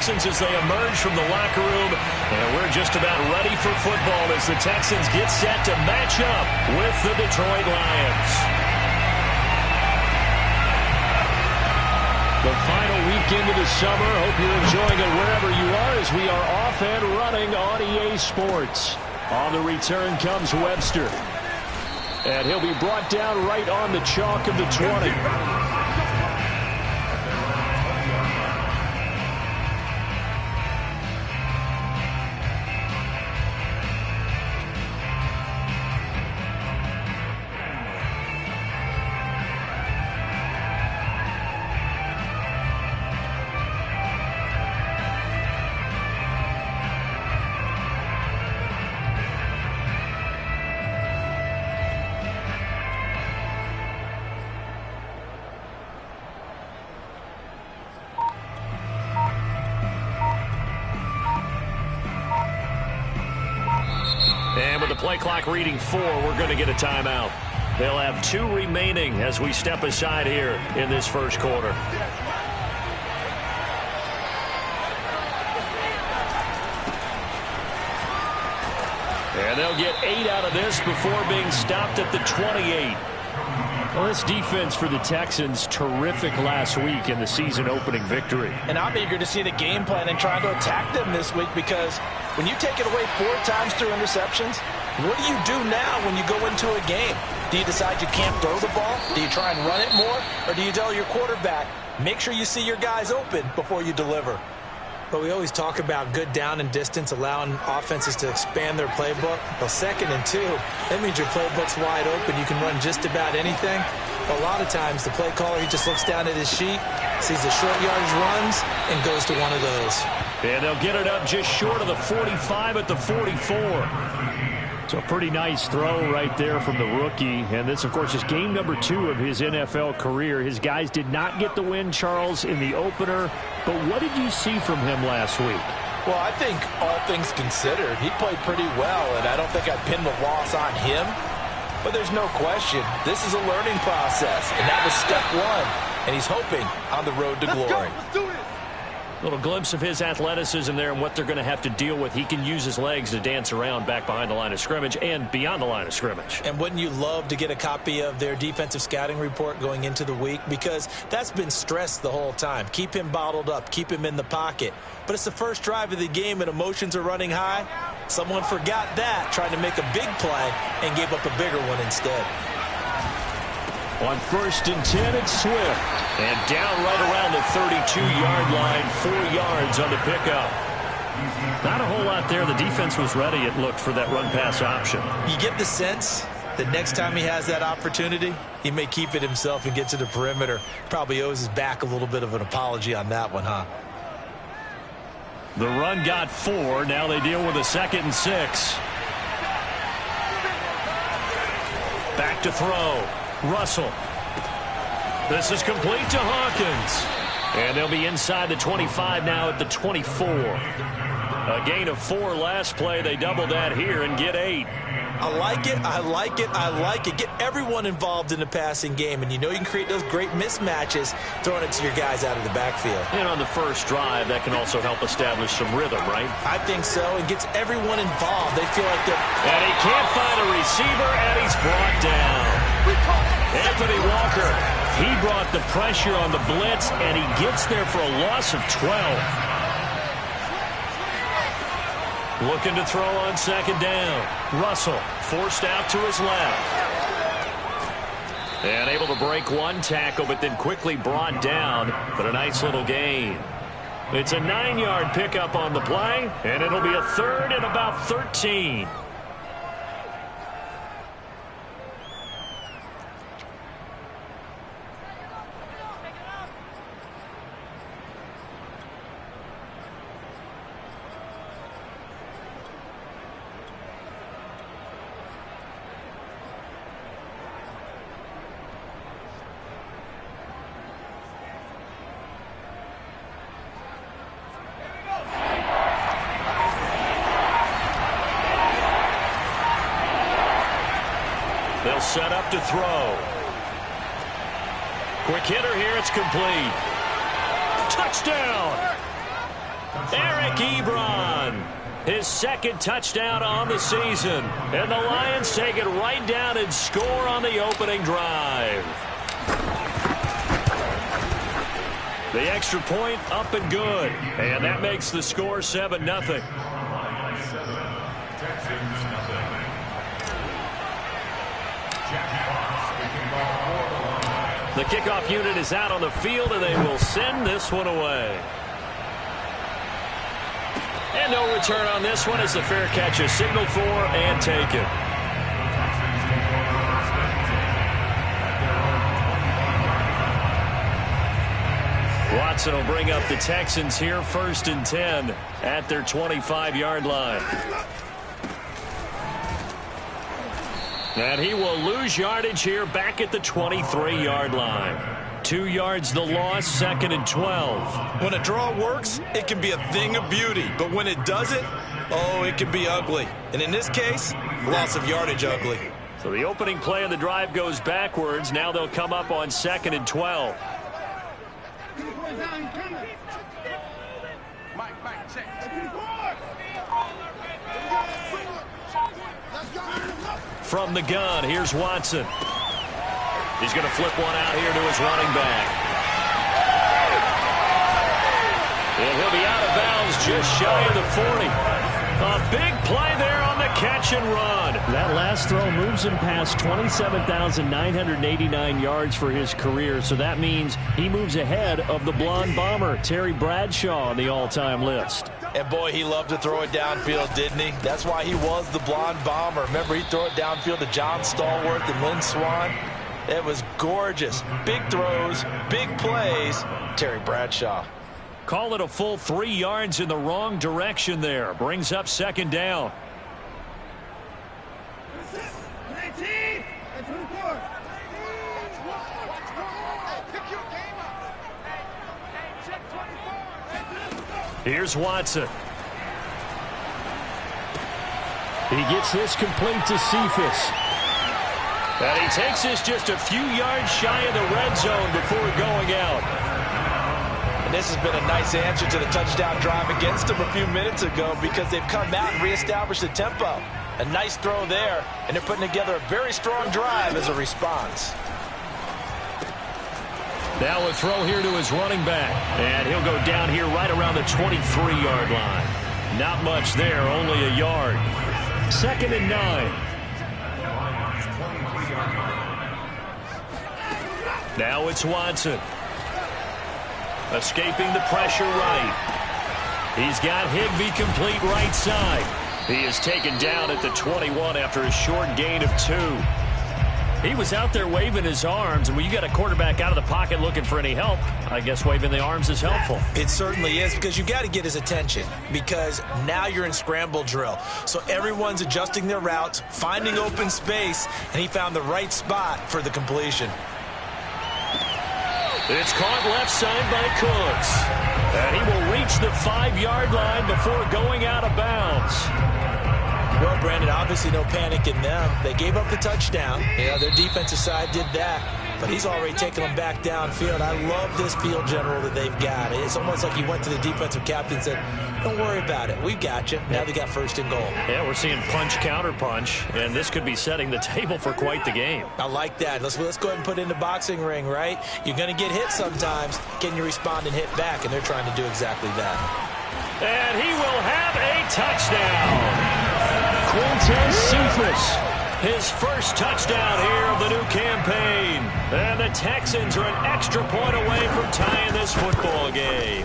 Texans as they emerge from the locker room, and we're just about ready for football as the Texans get set to match up with the Detroit Lions. The final week into the summer. Hope you're enjoying it wherever you are as we are off and running on EA Sports. On the return comes Webster, and he'll be brought down right on the chalk of the 20. And with the play clock reading 4, we're going to get a timeout. They'll have 2 remaining as we step aside here in this first quarter. And they'll get 8 out of this before being stopped at the 28. Well, this defense for the Texans, terrific last week in the season-opening victory. And I'm eager to see the game plan and trying to attack them this week, because when you take it away 4 times through interceptions, what do you do now when you go into a game? Do you decide you can't throw the ball? Do you try and run it more? Or do you tell your quarterback, make sure you see your guys open before you deliver? But we always talk about good down and distance, allowing offenses to expand their playbook. Well, 2nd and 2, that means your playbook's wide open. You can run just about anything. A lot of times, the play caller, he just looks down at his sheet, sees the short yardage runs, and goes to one of those. And they'll get it up just short of the 45 at the 44. So a pretty nice throw right there from the rookie. And this, of course, is game number 2 of his NFL career. His guys did not get the win, Charles, in the opener. But what did you see from him last week? Well, I think all things considered, he played pretty well, and I don't think I'd pin the loss on him. But there's no question, this is a learning process, and that was step 1. And he's hoping on the road to glory. Let's do it. Little glimpse of his athleticism there and what they're going to have to deal with. He can use his legs to dance around back behind the line of scrimmage and beyond the line of scrimmage. And wouldn't you love to get a copy of their defensive scouting report going into the week? Because that's been stressed the whole time. Keep him bottled up. Keep him in the pocket. But it's the first drive of the game and emotions are running high. Someone forgot that, trying to make a big play, and gave up a bigger one instead. On 1st and 10, it's Swift. And down right around the 32-yard line, 4 yards on the pickup. Not a whole lot there. The defense was ready, it looked, for that run-pass option. You get the sense that next time he has that opportunity, he may keep it himself and get to the perimeter. Probably owes his back a little bit of an apology on that one, huh? The run got 4. Now they deal with a 2nd and 6. Back to throw. Russell. This is complete to Hawkins. And they'll be inside the 25 now at the 24. A gain of 4 last play. They double that here and get 8. I like it, I like it, I like it. Get everyone involved in the passing game, and you know you can create those great mismatches throwing it to your guys out of the backfield. And on the first drive, that can also help establish some rhythm, right? I think so. It gets everyone involved. They feel like they're... And he can't find a receiver, and he's brought down. Anthony Walker, he brought the pressure on the blitz, and he gets there for a loss of 12. Looking to throw on 2nd down. Russell forced out to his left. And able to break 1 tackle, but then quickly brought down. But a nice little gain. It's a 9-yard pickup on the play, and it'll be a 3rd and about 13. They'll set up to throw. Quick hitter here. It's complete. Touchdown. Eric Ebron, his second touchdown on the season. And the Lions take it right down and score on the opening drive. The extra point up and good. And that makes the score 7-0. The kickoff unit is out on the field, and they will send this one away. And no return on this one as the fair catch is signaled for and taken. Watson will bring up the Texans here, 1st and 10 at their 25-yard line. And he will lose yardage here back at the 23-yard line. 2 yards the loss, 2nd and 12. When a draw works, it can be a thing of beauty. But when it doesn't, oh, it can be ugly. And in this case, loss of yardage ugly. So the opening play of the drive goes backwards. Now they'll come up on 2nd and 12. From the gun, here's Watson. He's going to flip one out here to his running back. And he'll be out of bounds just shy of the 40. A big play there on the catch and run. That last throw moves him past 27,989 yards for his career. So that means he moves ahead of the blonde bomber, Terry Bradshaw, on the all-time list. And boy, he loved to throw it downfield, didn't he? That's why he was the blonde bomber. Remember, he'd throw it downfield to John Stallworth and Lynn Swann. It was gorgeous. Big throws, big plays. Terry Bradshaw. Call it a full 3 yards in the wrong direction there. Brings up 2nd down. Here's Watson. He gets this complete to Cephas. And he takes this just a few yards shy of the red zone before going out. And this has been a nice answer to the touchdown drive against them a few minutes ago because they've come out and reestablished the tempo. A nice throw there, and they're putting together a very strong drive as a response. Now a throw here to his running back. And he'll go down here right around the 23-yard line. Not much there, only a yard. 2nd and 9. Now it's Watson. Escaping the pressure right. He's got Higbee complete right side. He is taken down at the 21 after a short gain of 2. He was out there waving his arms, and when you got a quarterback out of the pocket looking for any help, I guess waving the arms is helpful. It certainly is, because you got to get his attention, because now you're in scramble drill. So everyone's adjusting their routes, finding open space, and he found the right spot for the completion. It's caught left side by Cooks. And he will reach the 5-yard line before going out of bounds. Well, Brandon, obviously no panic in them. They gave up the touchdown. You know, their defensive side did that. But he's already taken them back downfield. I love this field general that they've got. It's almost like he went to the defensive captain and said, don't worry about it. We've got you. Now they got 1st and goal. Yeah, we're seeing punch, counter punch, and this could be setting the table for quite the game. I like that. Let's go ahead and put it in the boxing ring, right? You're going to get hit sometimes. Can you respond and hit back? And they're trying to do exactly that. And he will have a touchdown. Quintez Cephas, his first touchdown here of the new campaign. And the Texans are an extra point away from tying this football game.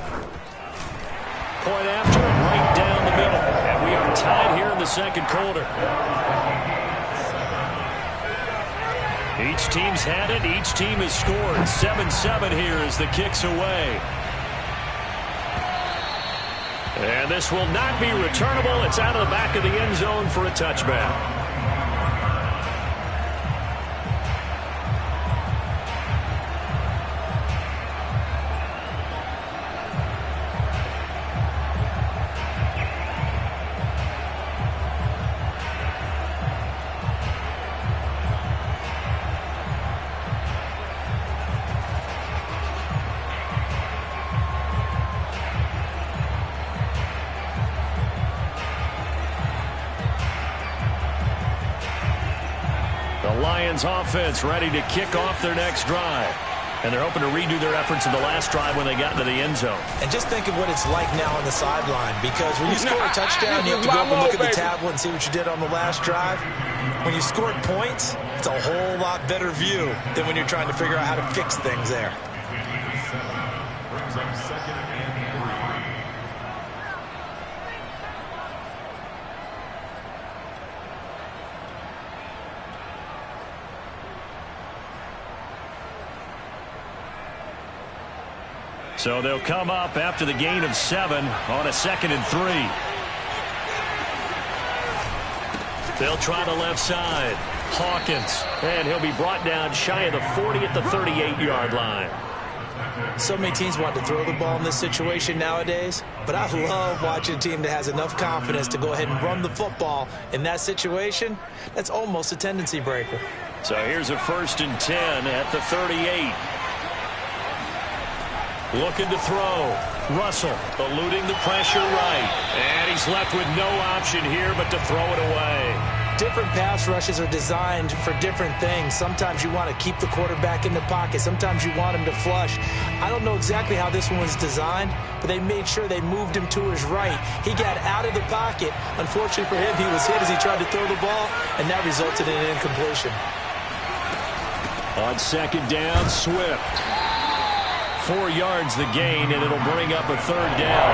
Point after, right down the middle. And we are tied here in the 2nd quarter. Each team's had it. Each team has scored. 7-7 here as the kick's away. And this will not be returnable. It's out of the back of the end zone for a touchback. Lions offense ready to kick off their next drive. And they're hoping to redo their efforts in the last drive when they got into the end zone. And just think of what it's like now on the sideline, because when you score a touchdown, you have to go up and look at the tablet and see what you did on the last drive. When you scored points, it's a whole lot better view than when you're trying to figure out how to fix things there. So they'll come up after the gain of 7 on a 2nd and 3. They'll try the left side. Hawkins. And he'll be brought down shy of the 40 at the 38-yard line. So many teams want to throw the ball in this situation nowadays, but I love watching a team that has enough confidence to go ahead and run the football in that situation. That's almost a tendency breaker. So here's a 1st and 10 at the 38. Looking to throw. Russell eluding the pressure right. And he's left with no option here but to throw it away. Different pass rushes are designed for different things. Sometimes you want to keep the quarterback in the pocket. Sometimes you want him to flush. I don't know exactly how this one was designed, but they made sure they moved him to his right. He got out of the pocket. Unfortunately for him, he was hit as he tried to throw the ball, and that resulted in an incompletion. On 2nd down, Swift. 4 yards the gain, and it'll bring up a 3rd down.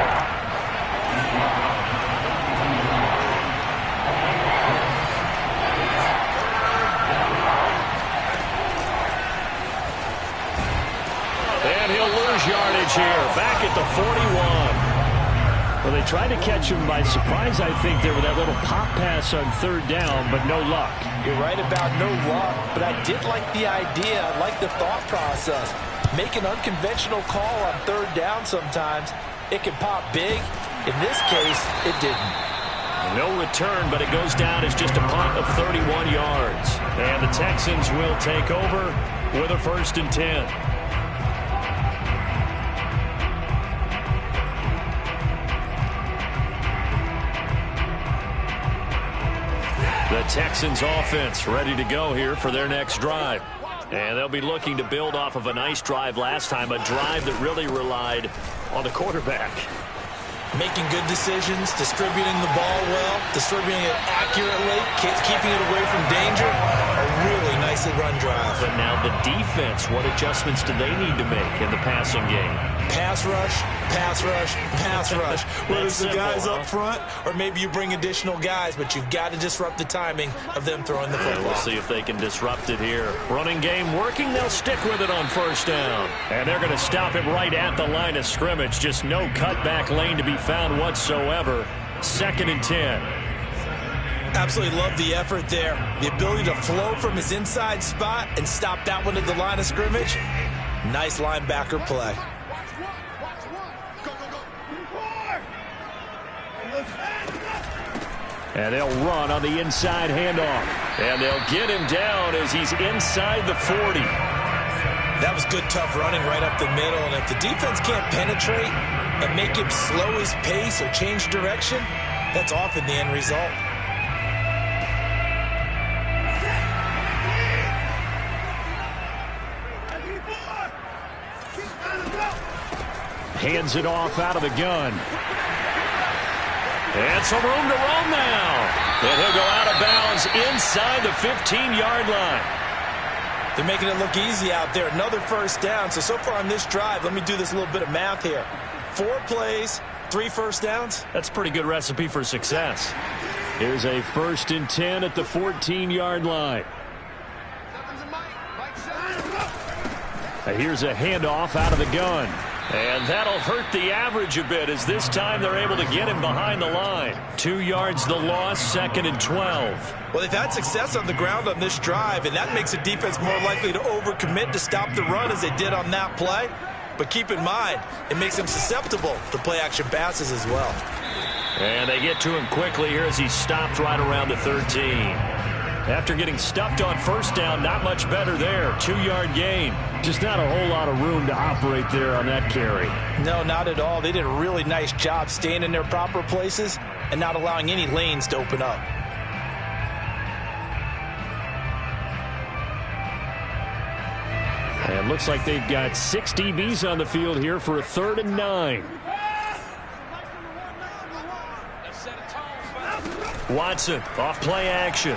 And he'll lose yardage here, back at the 41. Well, they tried to catch him by surprise, I think, there with that little pop pass on 3rd down, but no luck. You're right about no luck, but I did like the idea. I like the thought process. Make an unconventional call on 3rd down sometimes. It can pop big. In this case, it didn't. No return, but it goes down as just a punt of 31 yards. And the Texans will take over with a 1st and 10. The Texans offense ready to go here for their next drive. And they'll be looking to build off of a nice drive last time, a drive that really relied on the quarterback. Making good decisions, distributing the ball well, distributing it accurately, keeping it away from danger. A really nicely run drive. But now the defense, what adjustments do they need to make in the passing game? Pass rush, pass rush, pass rush. Whether it's the guys up front or maybe you bring additional guys, but you've got to disrupt the timing of them throwing the football. We'll see if they can disrupt it here. Running game working. They'll stick with it on 1st down. And they're going to stop him right at the line of scrimmage. Just no cutback lane to be found whatsoever. 2nd and 10. Absolutely love the effort there. The ability to flow from his inside spot and stop that one at the line of scrimmage. Nice linebacker play. And they'll run on the inside handoff. And they'll get him down as he's inside the 40. That was good, tough running right up the middle. And if the defense can't penetrate and make him slow his pace or change direction, that's often the end result. Hands it off out of the gun. And some room to roam now. And he'll go out of bounds inside the 15-yard line. They're making it look easy out there. Another 1st down. So far on this drive, let me do this little bit of math here. 4 plays, 3 1st downs. That's a pretty good recipe for success. Here's a 1st and 10 at the 14-yard line. And here's a handoff out of the gun. And that'll hurt the average a bit as this time they're able to get him behind the line. 2 yards the loss, 2nd and 12. Well, they've had success on the ground on this drive, and that makes the defense more likely to overcommit to stop the run as they did on that play. But keep in mind, it makes them susceptible to play-action passes as well. And they get to him quickly here as he's stopped right around the 13. After getting stuffed on 1st down, not much better there. 2-yard gain. Just not a whole lot of room to operate there on that carry. No, not at all. They did a really nice job staying in their proper places and not allowing any lanes to open up. looks like they've got 6 DBs on the field here for a 3rd and 9. Watson off play action.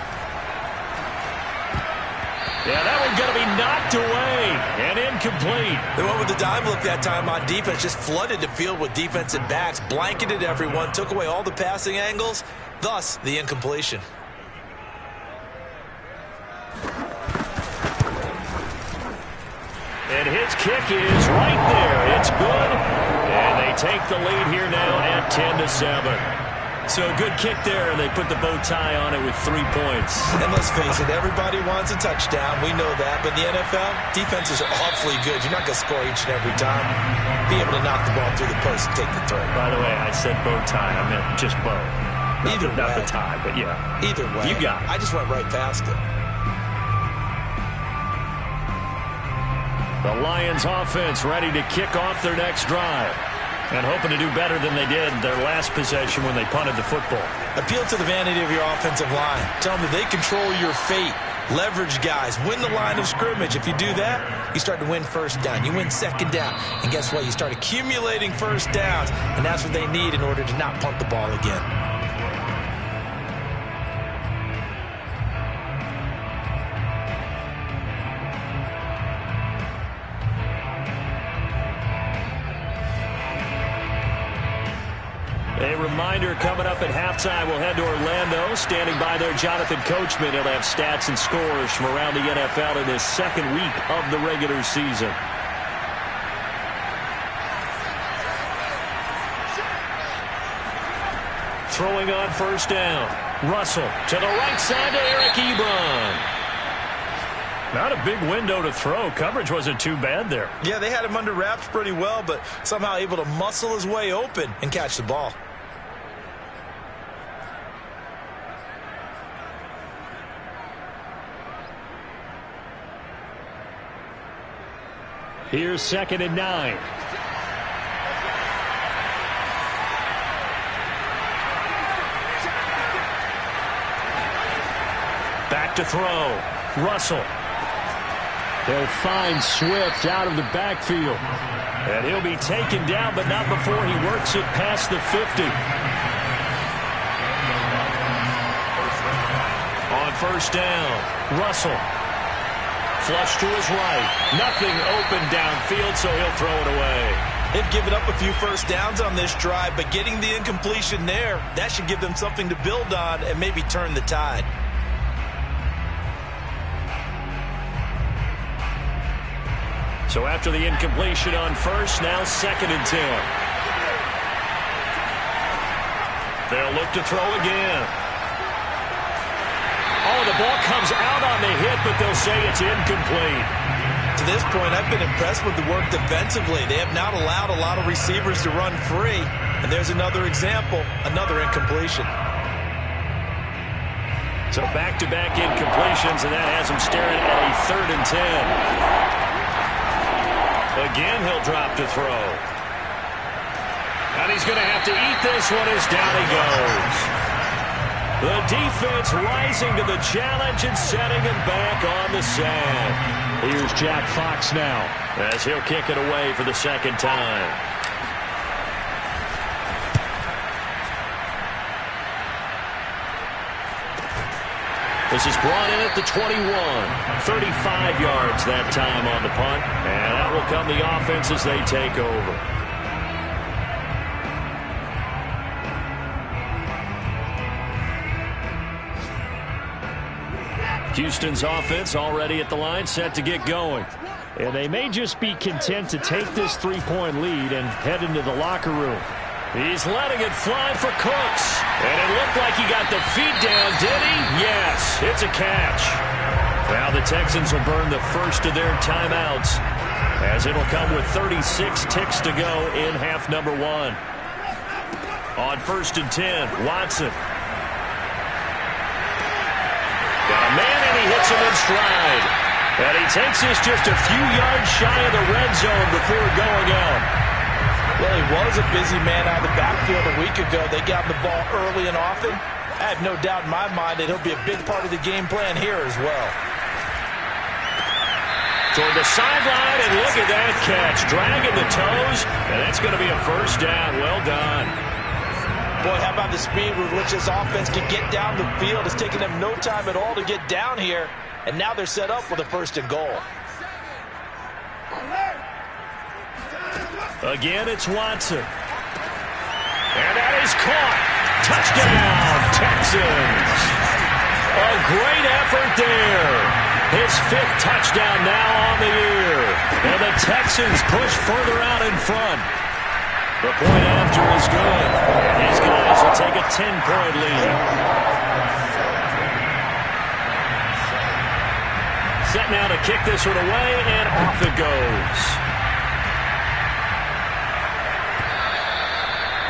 Yeah, that one's going to be knocked away and incomplete. They went with the dime look that time on defense, just flooded the field with defensive backs, blanketed everyone, took away all the passing angles, thus the incompletion. And his kick is right there. It's good. And they take the lead here now at 10-7. So a good kick there, and they put the bow tie on it with 3 points. And let's face it, everybody wants a touchdown. We know that. But in the NFL, defenses are awfully good. You're not going to score each and every time. Be able to knock the ball through the post and take the throw. By the way, I said bow tie. I meant just bow. Not the tie, but yeah. Either way. You got it. I just went right past it. The Lions offense ready to kick off their next drive. And hoping to do better than they did their last possession when they punted the football. Appeal to the vanity of your offensive line. Tell them that they control your fate. Leverage guys. Win the line of scrimmage. If you do that, you start to win first down. You win second down. And guess what? You start accumulating first downs. And that's what they need in order to not punt the ball again. A reminder coming up at halftime, we'll head to Orlando. Standing by there, Jonathan Coachman. He'll have stats and scores from around the NFL in his 2nd week of the regular season. Throwing on first down. Russell to the right side to Eric Ebron. Not a big window to throw. Coverage wasn't too bad there. Yeah, they had him under wraps pretty well, but somehow able to muscle his way open and catch the ball. Here's 2nd and 9. Back to throw. Russell. They'll find Swift out of the backfield. And he'll be taken down, but not before he works it past the 50. On first down, Russell. Flush to his right. Nothing open downfield, so he'll throw it away. They've given up a few first downs on this drive, but getting the incompletion there, that should give them something to build on and maybe turn the tide. So after the incompletion on first, now 2nd and 10. They'll look to throw again. Oh, the ball comes out on the hit, but they'll say it's incomplete. To this point, I've been impressed with the work defensively. They have not allowed a lot of receivers to run free. And there's another example, another incompletion. So back-to-back incompletions, and that has them staring at a 3rd and 10. Again, he'll drop to throw. And he's going to have to eat this one as down he goes. The defense rising to the challenge and setting him back on the sand. Here's Jack Fox now as he'll kick it away for the 2nd time. This is brought in at the 21. 35 yards that time on the punt. And that will come the offense as they take over. Houston's offense already at the line, set to get going. And they may just be content to take this 3-point lead and head into the locker room. He's letting it fly for Cooks. And it looked like he got the feet down, did he? Yes, it's a catch. Now the Texans will burn the first of their timeouts as it'll come with 36 ticks to go in half number 1. On 1st and 10, Watson. Got a man and he hits him in stride. And he takes this just a few yards shy of the red zone before going out. Well, he was a busy man out of the backfield a week ago. They got the ball early and often. I have no doubt in my mind that he'll be a big part of the game plan here as well. toward the sideline, and look at that catch. Dragging the toes, and that's going to be a first down. Well done. Boy, how about the speed with which this offense can get down the field? It's taken them no time at all to get down here, and now they're set up with a first and goal. Again, it's Watson. And that is caught. Touchdown, Texans. A great effort there. His 5th touchdown now on the year. And the Texans push further out in front. The point after is good. And his guys will take a 10-point lead. Set now to kick this one away, and off it goes.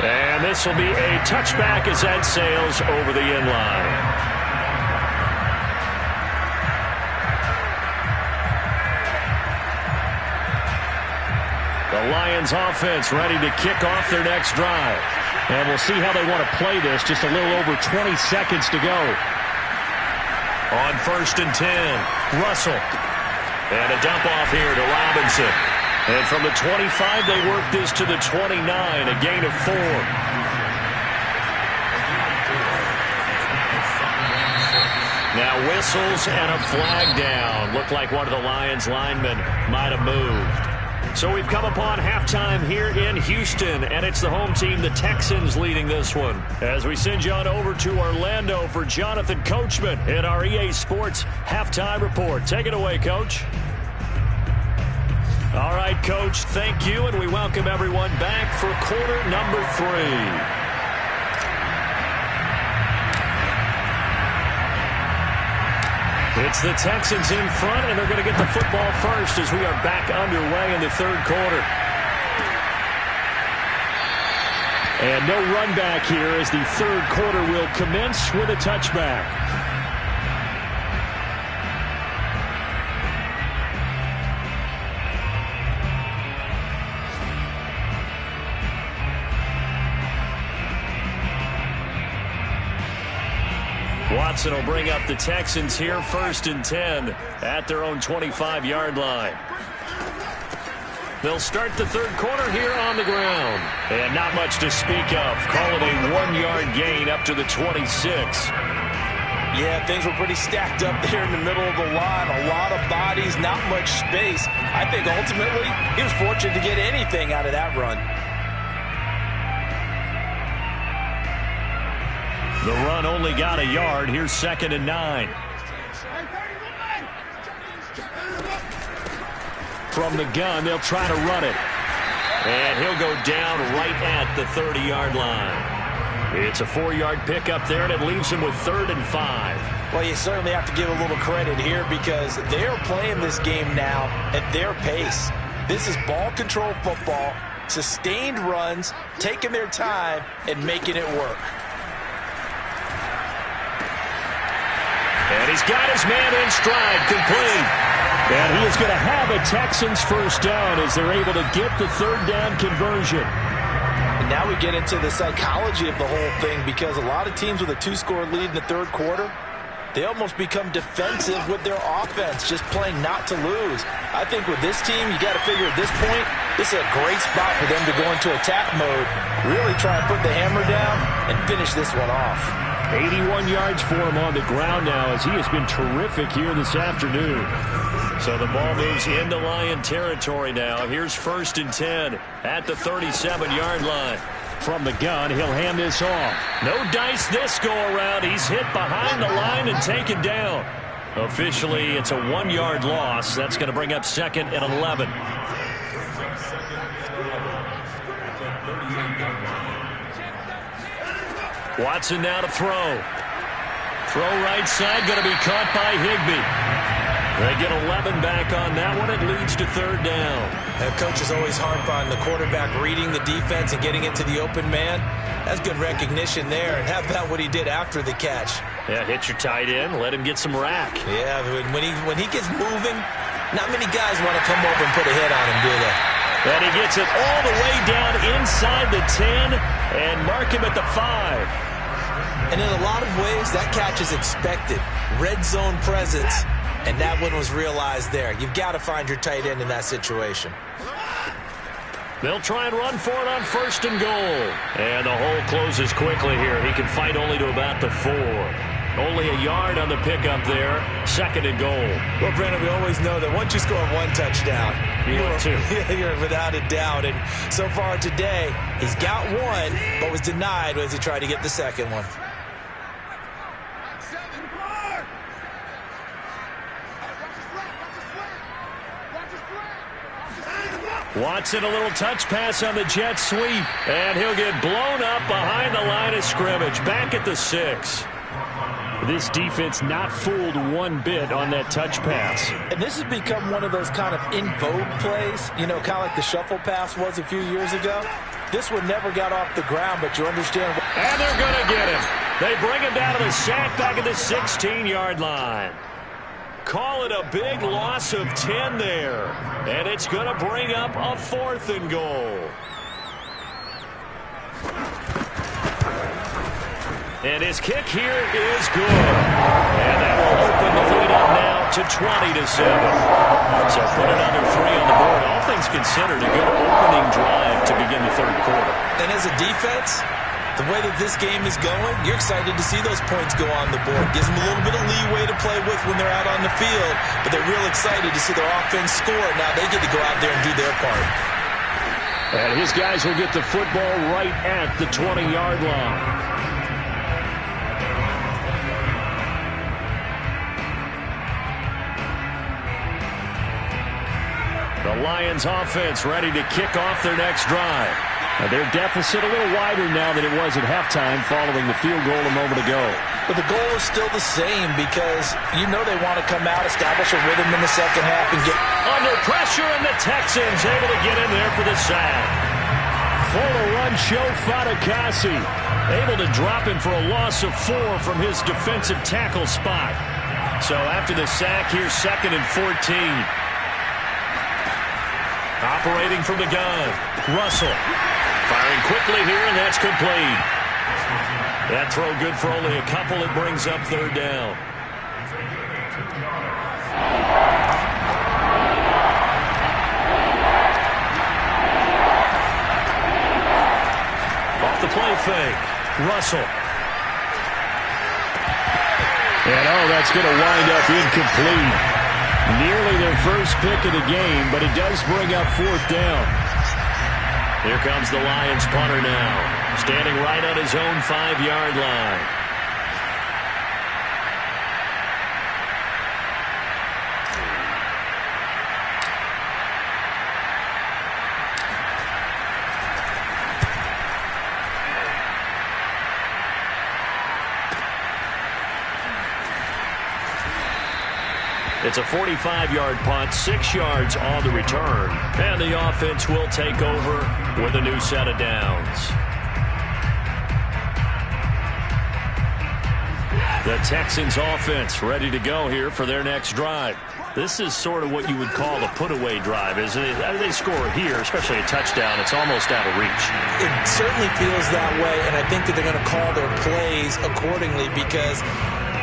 And this will be a touchback as that sails over the end line. The Lions offense ready to kick off their next drive. And we'll see how they want to play this. Just a little over 20 seconds to go. On 1st and 10, Russell. And a dump off here to Robinson. And from the 25, they work this to the 29, a gain of 4. Now whistles and a flag down. Looked like one of the Lions linemen might have moved. So we've come upon halftime here in Houston, and it's the home team, the Texans, leading this one. As we send you on over to Orlando for Jonathan Coachman in our EA Sports Halftime Report. Take it away, Coach. All right, Coach, thank you, and we welcome everyone back for quarter number 3. It's the Texans in front, and they're going to get the football first as we are back underway in the 3rd quarter. And no run back here as the 3rd quarter will commence with a touchback. Watson will bring up the Texans here, 1st and 10 at their own 25-yard line. They'll start the 3rd quarter here on the ground. And not much to speak of. Call it a 1-yard gain up to the 26. Yeah, things were pretty stacked up there in the middle of the line. A lot of bodies, not much space. I think ultimately he was fortunate to get anything out of that run. The run only got a yard. Here's 2nd and 9. From the gun, they'll try to run it. And he'll go down right at the 30-yard line. It's a 4-yard pickup there, and it leaves him with 3rd and 5. Well, you certainly have to give a little credit here because they're playing this game now at their pace. This is ball control football, sustained runs, taking their time, and making it work. And he's got his man in stride, complete. And he is going to have a Texans first down as they're able to get the 3rd down conversion. And now we get into the psychology of the whole thing because a lot of teams with a 2-score lead in the 3rd quarter, they almost become defensive with their offense, just playing not to lose. I think with this team, you got to figure at this point, this is a great spot for them to go into attack mode, really try and put the hammer down and finish this one off. 81 yards for him on the ground now as he has been terrific here this afternoon. So the ball moves into Lion territory now. Here's 1st and 10 at the 37-yard line. From the gun, he'll hand this off. No dice this go-around. He's hit behind the line and taken down. Officially, it's a 1-yard loss. That's going to bring up 2nd and 11. Watson now to throw. Throw right side, going to be caught by Higbee. They get 11 back on that one. It leads to 3rd down. Coaches always harp on the quarterback reading the defense and getting into the open man. That's good recognition there. And how about what he did after the catch? Yeah, hit your tight end, let him get some rack. Yeah, when he gets moving, not many guys want to come over and put a hit on him, do they? And he gets it all the way down inside the 10 and mark him at the 5. And in a lot of ways, that catch is expected. Red zone presence. And that one was realized there. You've got to find your tight end in that situation. They'll try and run for it on 1st and goal. And the hole closes quickly here. He can fight only to about the 4. Only a yard on the pickup there. 2nd and goal. Well, Brandon, we always know that once you score 1 touchdown, you're without a doubt. And so far today, he's got 1, but was denied as he tried to get the 2nd one. Watson, a little touch pass on the jet sweep. And he'll get blown up behind the line of scrimmage. Back at the 6. This defense not fooled one bit on that touch pass. And this has become one of those kind of in vogue plays, you know, kind of like the shuffle pass was a few years ago. This one never got off the ground, but you understand. And they're going to get him. They bring him down to the sack back at the 16-yard line. Call it a big loss of 10 there. And it's going to bring up a 4th and goal. And his kick here is good. And that will open the lead up now to 20-7. So put another 3 on the board. All things considered, a good opening drive to begin the 3rd quarter. And as a defense, the way that this game is going, you're excited to see those points go on the board. Gives them a little bit of leeway to play with when they're out on the field, but they're real excited to see their offense score. Now they get to go out there and do their part. And his guys will get the football right at the 20-yard line. The Lions offense ready to kick off their next drive. Their deficit a little wider now than it was at halftime following the field goal a moment ago. But the goal is still the same because you know they want to come out, establish a rhythm in the second half, and get under pressure, and the Texans able to get in there for the sack. For the run, show Fatukasi able to drop him for a loss of 4 from his defensive tackle spot. So after the sack, here's 2nd and 14. Operating from the gun, Russell. Firing quickly here, and that's complete. That throw good for only a couple. It brings up 3rd down. Off the play fake, Russell. And that's going to wind up incomplete. Nearly their first pick of the game, but it does bring up 4th down. Here comes the Lions punter now, standing right on his own 5-yard line. It's a 45-yard punt, 6 yards on the return. And the offense will take over with a new set of downs. The Texans offense ready to go here for their next drive. This is sort of what you would call a put-away drive, isn't it? They score here, especially a touchdown. It's almost out of reach. It certainly feels that way, and I think that they're going to call their plays accordingly because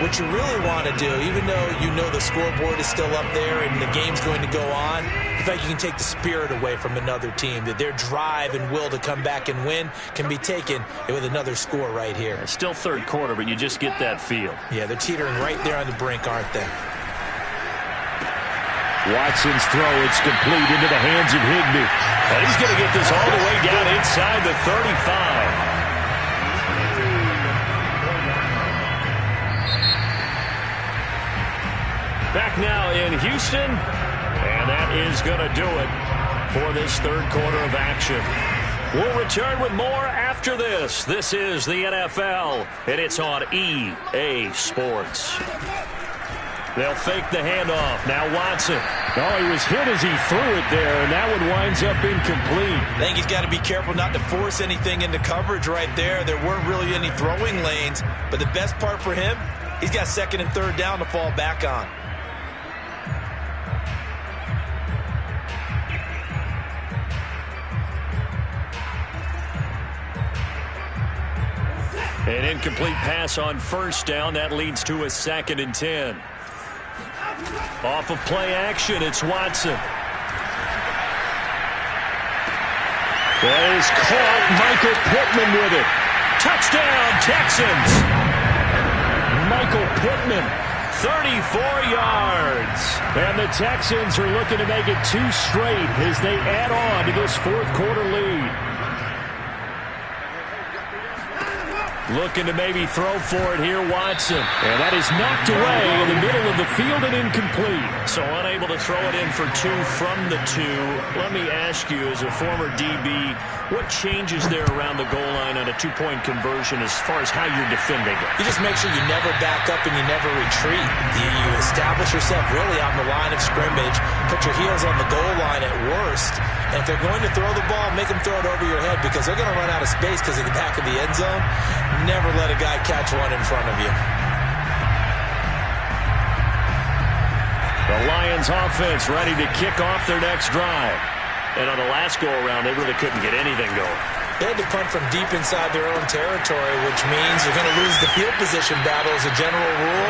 what you really want to do, even though you know the scoreboard is still up there and the game's going to go on, in fact, you can take the spirit away from another team, that their drive and will to come back and win can be taken with another score right here. It's still 3rd quarter, but you just get that feel. Yeah, they're teetering right there on the brink, aren't they? Watson's throw, it's complete into the hands of Higbee. And he's going to get this all the way down inside the 35. Back now in Houston, and that is going to do it for this 3rd quarter of action. We'll return with more after this. This is the NFL, and it's on EA Sports. They'll fake the handoff. Now Watson. Oh, he was hit as he threw it there, and that one winds up incomplete. I think he's got to be careful not to force anything into coverage right there. There weren't really any throwing lanes, but the best part for him, he's got 2nd and 3rd down to fall back on. An incomplete pass on 1st down. That leads to a 2nd and 10. Off of play action, it's Watson. That is caught. Michael Pittman with it. Touchdown, Texans. Michael Pittman, 34 yards. And the Texans are looking to make it 2 straight as they add on to this fourth quarter lead. Looking to maybe throw for it here, Watson. And that is knocked away in the middle of the field and incomplete. So unable to throw it in for 2 from the 2. Let me ask you, as a former DB, what changes there around the goal line on a 2-point conversion as far as how you're defending it? You just make sure you never back up and you never retreat. You establish yourself really on the line of scrimmage, put your heels on the goal line at worst. And if they're going to throw the ball, make them throw it over your head because they're going to run out of space because of the back of the end zone. Never let a guy catch one in front of you. The Lions offense ready to kick off their next drive. And on the last go-around, they really couldn't get anything going. They had to punt from deep inside their own territory, which means you're going to lose the field position battle as a general rule.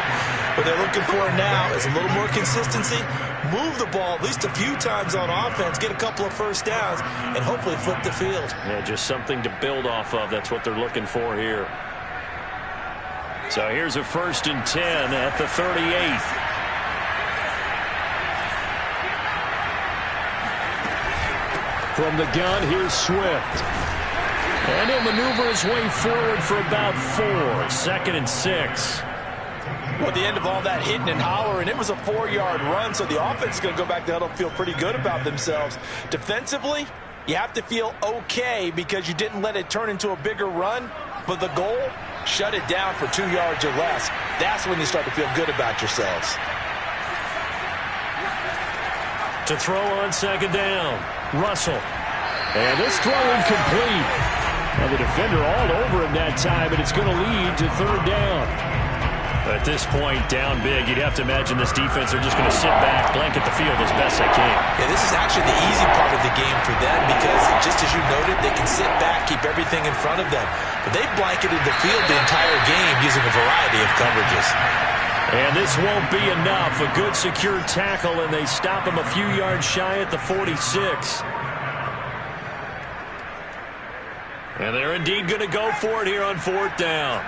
What they're looking for now is a little more consistency, move the ball at least a few times on offense, get a couple of first downs, and hopefully flip the field. Yeah, just something to build off of. That's what they're looking for here. So here's a 1st and 10 at the 38. From the gun, here's Swift. And he'll maneuver his way forward for about 4. 2nd and 6. Well, at the end of all that hitting and hollering, it was a 4-yard run, so the offense is going to go back to huddle and feel pretty good about themselves. Defensively, you have to feel okay because you didn't let it turn into a bigger run, but the goal, shut it down for 2 yards or less. That's when you start to feel good about yourselves. To throw on 2nd down, Russell. And this throw incomplete. Now the defender all over him that time, and it's going to lead to 3rd down. At this point, down big, you'd have to imagine this defense are just going to sit back, blanket the field as best they can. Yeah, this is actually the easy part of the game for them because, just as you noted, they can sit back, keep everything in front of them. But they blanketed the field the entire game using a variety of coverages. And this won't be enough. A good secure tackle, and they stop him a few yards shy at the 46. And they're indeed going to go for it here on 4th down.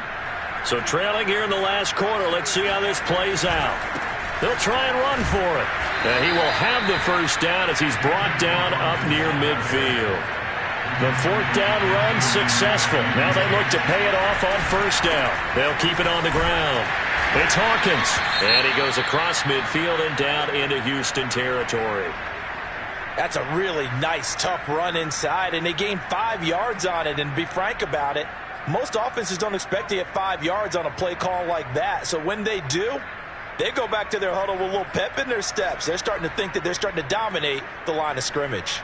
So trailing here in the last quarter, let's see how this plays out. They'll try and run for it. And he will have the 1st down as he's brought down up near midfield. The 4th down run successful. Now they look to pay it off on 1st down. They'll keep it on the ground. It's Hawkins. And he goes across midfield and down into Houston territory. That's a really nice, tough run inside, and they gained 5 yards on it. And to be frank about it, most offenses don't expect to get 5 yards on a play call like that. So when they do, they go back to their huddle with a little pep in their steps. They're starting to think that they're starting to dominate the line of scrimmage.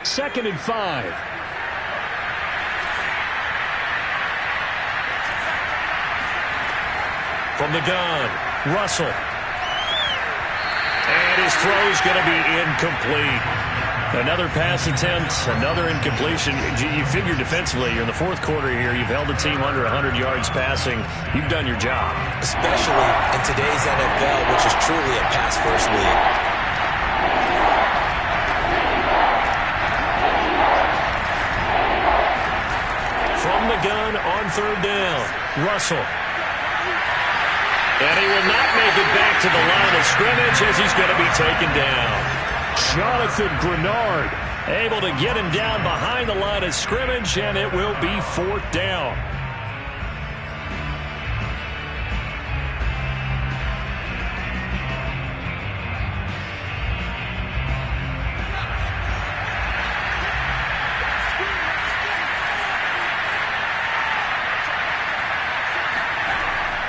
Second and 5. From the gun, Russell. And his throw's going to be incomplete. Another pass attempt, another incompletion. You figure defensively, you're in the 4th quarter here. You've held the team under 100 yards passing. You've done your job. Especially in today's NFL, which is truly a pass-first league. From the gun on 3rd down, Russell. And he will not make it back to the line of scrimmage as he's going to be taken down. Jonathan Grenard able to get him down behind the line of scrimmage, and it will be 4th down.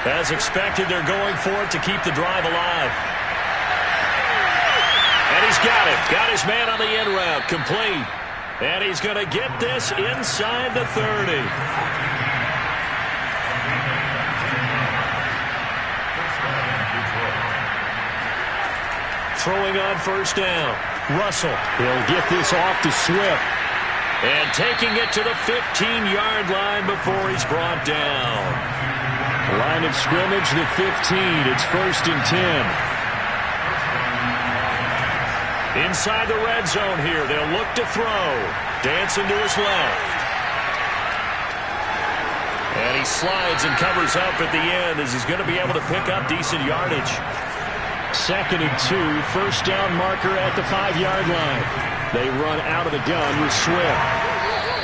As expected, they're going for it to keep the drive alive. And he's got it. Got his man on the in route. Complete. And he's going to get this inside the 30. Throwing on 1st down. Russell. He'll get this off to Swift. And taking it to the 15-yard line before he's brought down. Line of scrimmage, the 15. It's 1st and 10. Inside the red zone here. They'll look to throw. Dancing to his left. And he slides and covers up at the end as he's going to be able to pick up decent yardage. 2nd and 2. 1st down marker at the 5-yard line. They run out of the gun with Swift.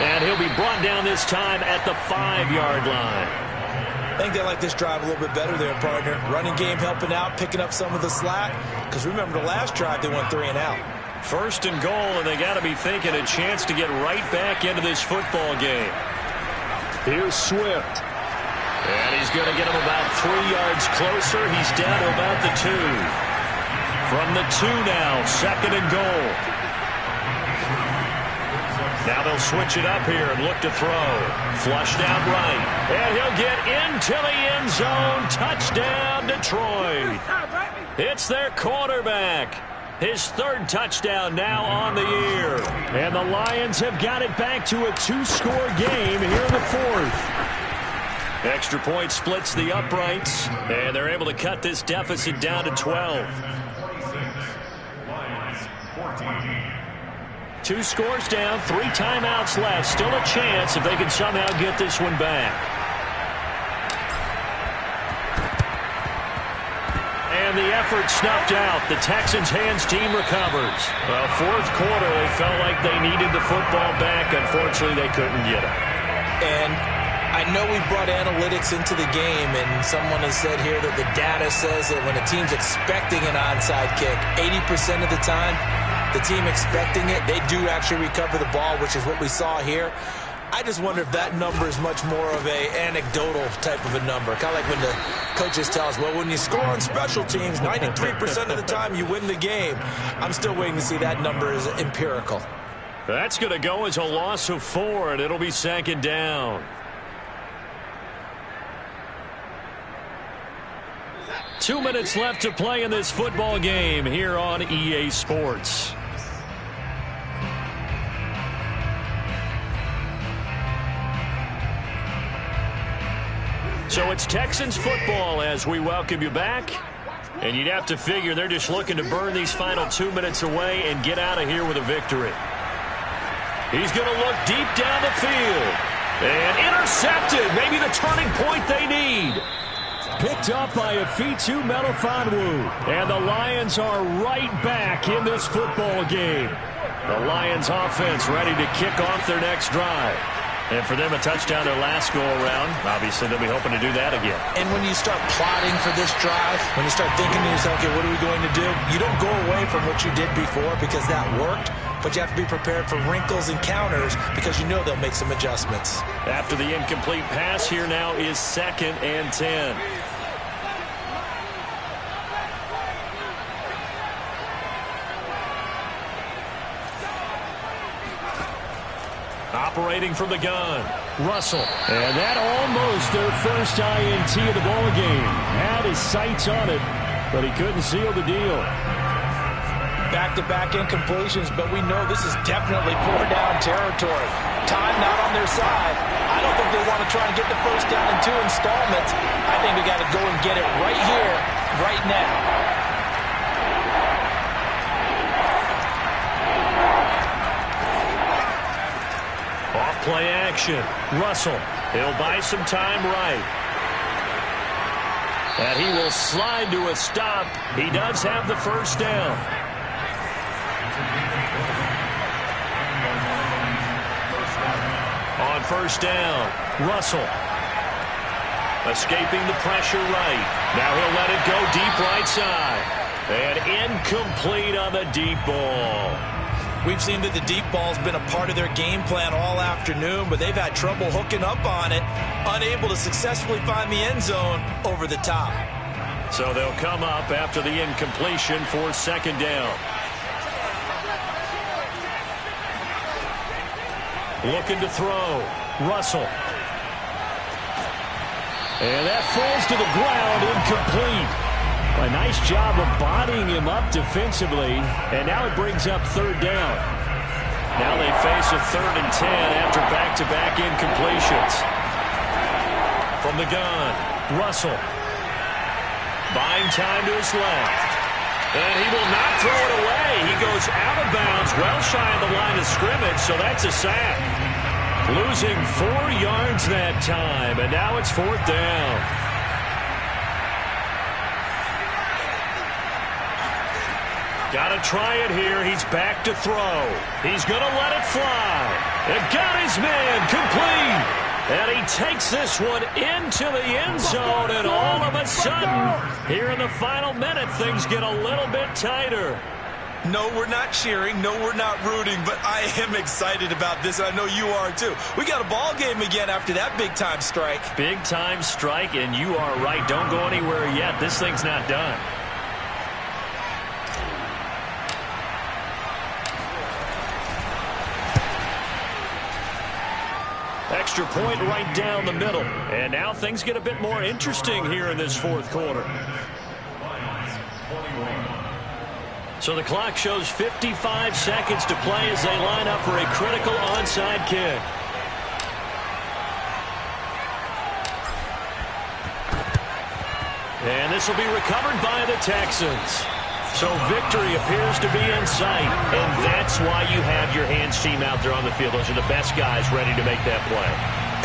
And he'll be brought down this time at the 5-yard line. I think they like this drive a little bit better there, partner. Running game helping out, picking up some of the slack. Because remember the last drive, they went 3 and out. 1st and goal, and they got to be thinking a chance to get right back into this football game. Here's Swift. And he's going to get him about 3 yards closer. He's down to about the 2. From the 2 now, 2nd and goal. Now they'll switch it up here and look to throw. Flushed out right. And he'll get into the end zone. Touchdown, Detroit. It's their quarterback. His 3rd touchdown now on the year. And the Lions have got it back to a 2-score game here in the 4th. Extra point splits the uprights. And they're able to cut this deficit down to 12. 2 scores down, 3 timeouts left. Still a chance if they can somehow get this one back. And the effort snuffed out. The Texans' hands team recovers. Well, 4th quarter, they felt like they needed the football back. Unfortunately, they couldn't get it. And I know we brought analytics into the game, and someone has said here that the data says that when a team's expecting an onside kick, 80% of the time, the team expecting it, they do actually recover the ball, which is what we saw here. I just wonder if that number is much more of a anecdotal type of a number. Kind of like when the coaches tell us, well, when you score on special teams, 93% of the time you win the game. I'm still waiting to see that number is empirical. That's going to go as a loss of 4, and it'll be 2nd down. 2 minutes left to play in this football game here on EA Sports. So it's Texans football as we welcome you back. And you'd have to figure they're just looking to burn these final 2 minutes away and get out of here with a victory. He's going to look deep down the field. And intercepted. Maybe the turning point they need. Picked up by Afitu Melifonwu. And the Lions are right back in this football game. The Lions offense ready to kick off their next drive. And for them, a touchdown their last go-around. Obviously, they'll be hoping to do that again. And when you start plotting for this drive, when you start thinking to yourself, okay, what are we going to do? You don't go away from what you did before because that worked, but you have to be prepared for wrinkles and counters because you know they'll make some adjustments. After the incomplete pass, here now is 2nd and 10. Operating from the gun, Russell. And that almost their first INT of the ball game. Had his sights on it, but he couldn't seal the deal. Back-to-back incompletions, but we know this is definitely 4-down territory. Time not on their side. I don't think they want to try and get the first down in 2 installments. I think they got to go and get it right here, right now. Play action. Russell. He'll buy some time right. And he will slide to a stop. He does have the first down. On first down, Russell. Escaping the pressure right. Now he'll let it go deep right side. And incomplete on the deep ball. We've seen that the deep ball's been a part of their game plan all afternoon, but they've had trouble hooking up on it, unable to successfully find the end zone over the top. So they'll come up after the incompletion for 2nd down. Looking to throw. Russell. And that falls to the ground, incomplete. A nice job of bodying him up defensively, and now it brings up 3rd down. Now they face a 3rd and 10 after back-to-back incompletions. From the gun, Russell. Buying time to his left. And he will not throw it away. He goes out of bounds, well shy of the line of scrimmage, so that's a sack. Losing 4 yards that time, and now it's 4th down. Got to try it here. He's back to throw. He's going to let it fly. And got his man complete. And he takes this one into the end zone, and all of a sudden, here in the final minute, things get a little bit tighter. No, we're not cheering. No, we're not rooting, but I am excited about this, and I know you are too. We got a ball game again after that big-time strike. Big-time strike, and you are right. Don't go anywhere yet. This thing's not done. Extra point right down the middle. And now things get a bit more interesting here in this 4th quarter. So the clock shows 55 seconds to play as they line up for a critical onside kick. And this will be recovered by the Texans. So victory appears to be in sight, and that's why you have your hands team out there on the field. Those are the best guys ready to make that play.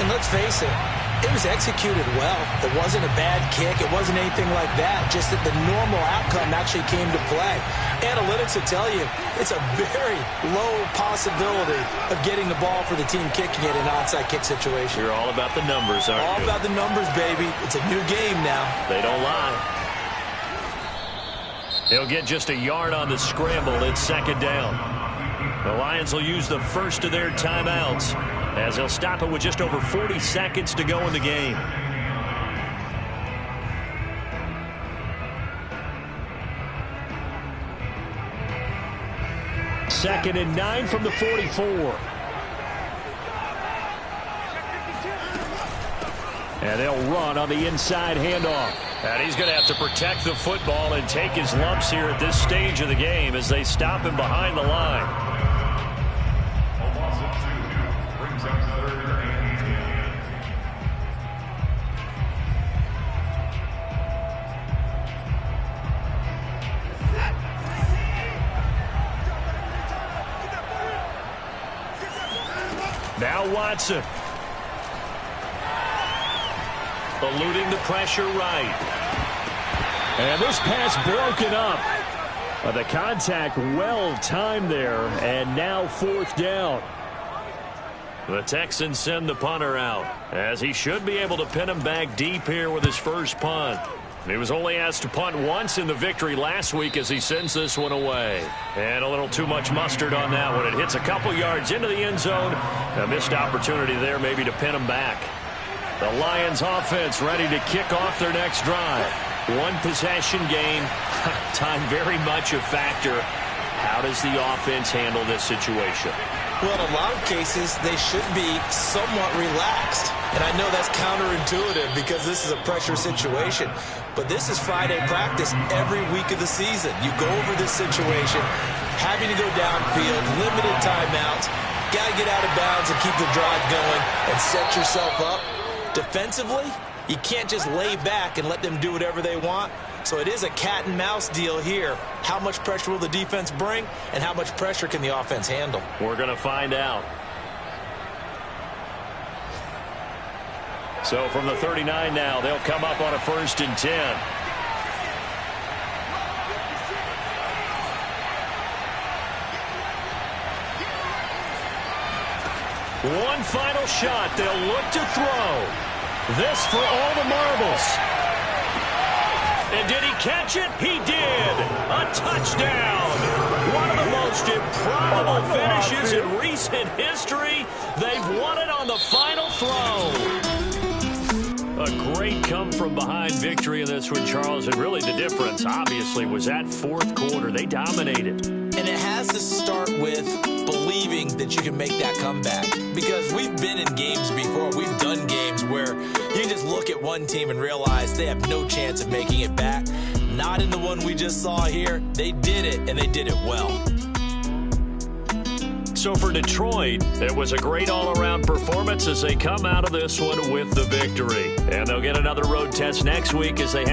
And let's face it, it was executed well. It wasn't a bad kick. It wasn't anything like that. Just that the normal outcome actually came to play. Analytics will tell you it's a very low possibility of getting the ball for the team kicking it in an onside kick situation. You're all about the numbers, aren't you? All about the numbers, baby. It's a new game now. They don't lie. He'll get just a yard on the scramble. It's 2nd down. The Lions will use the first of their timeouts as they'll stop it with just over 40 seconds to go in the game. Second and 9 from the 44. And they'll run on the inside handoff. And he's going to have to protect the football and take his lumps here at this stage of the game as they stop him behind the line. Now Watson. Eluding the pressure right. And this pass broken up. The contact well timed there, and now 4th down. The Texans send the punter out, as he should be able to pin him back deep here with his first punt. He was only asked to punt once in the victory last week as he sends this one away. And a little too much mustard on that one. It hits a couple yards into the end zone. A missed opportunity there maybe to pin him back. The Lions offense ready to kick off their next drive. 1 possession game. Time very much a factor. How does the offense handle this situation? Well, in a lot of cases, they should be somewhat relaxed. And I know that's counterintuitive because this is a pressure situation. But this is Friday practice every week of the season. You go over this situation, having to go downfield, limited timeouts, got to get out of bounds and keep the drive going and set yourself up. Defensively, you can't just lay back and let them do whatever they want. So it is a cat and mouse deal here. How much pressure will the defense bring, and how much pressure can the offense handle? We're going to find out. So from the 39 now, they'll come up on a 1st and 10. One final shot. They'll look to throw. This for all the marbles. And did he catch it? He did. A touchdown. One of the most improbable finishes in recent history. They've won it on the final throw. A great come-from-behind victory in this one, Charles. And really the difference, obviously, was that 4th quarter. They dominated. And it has to start with believing that you can make that comeback. Because we've been in games before. We've done games where you just look at one team and realize they have no chance of making it back. Not in the one we just saw here. They did it, and they did it well. So for Detroit, it was a great all-around performance as they come out of this one with the victory. And they'll get another road test next week as they have